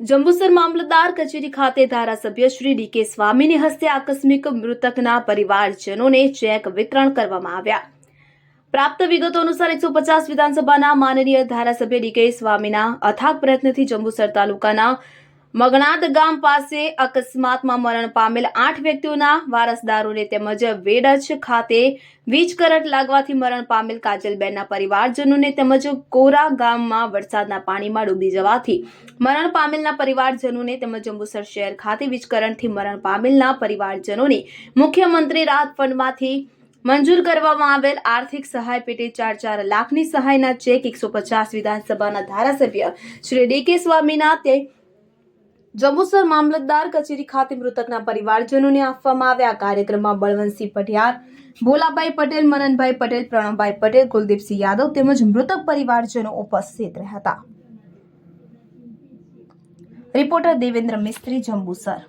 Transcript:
જંબુસર મામલતદાર કચેરી ખાતે ધારાસભ્ય શ્રી ડી.કે. સ્વામીની હસ્તે આકસ્મિક મૃતકના પરિવારજનોને ચેક વિતરણ કરવામાં આવ્યા। પ્રાપ્ત વિગતો અનુસાર 150 વિધાનસભાના માનનીય ધારાસભ્ય ડી.કે. સ્વામીના અથાગ પ્રયત્નથી જંબુસર તાલુકાના મગણાદ ગામ પાસે અકસ્માતમાં મરણ પામેલ 8 વ્યક્તિઓના વારસદારોને તેમજ વેડજ ખાતે વીજ કરંટ લાગવાથી મરણ પામેલ કાજલબેનના પરિવારજનોને તેમજ કોરા ગામમાં વરસાદના પાણીમાં ડૂબી જવાથી મરણ પામેલના પરિવારજનોને તેમજ જંબુસર શહેર ખાતે વીજ કરંટથી મરણ પામેલના પરિવારજનોને મુખ્યમંત્રી રાહત ફંડમાંથી મંજૂર કરવામાં આવેલ આર્થિક સહાય પેટે 4 લાખની સહાયના ચેક 150 વિધાનસભાના ધારાસભ્ય શ્રી ડી.કે. સ્વામીના તે જંબુસર મામલતદાર કચેરી ખાતે મૃતકના પરિવારજનોને આપવામાં આવ્યા। કાર્યક્રમમાં બળવંતસિંહ પઢિયાર, ભોલાભાઈ પટેલ, મનનભાઈ પટેલ, પ્રણવભાઈ પટેલ, કુલદીપસિંહ યાદવ તેમજ મૃતક પરિવારજનો ઉપસ્થિત રહ્યા હતા। રિપોર્ટર દેવેન્દ્ર મિસ્ત્રી, જંબુસર।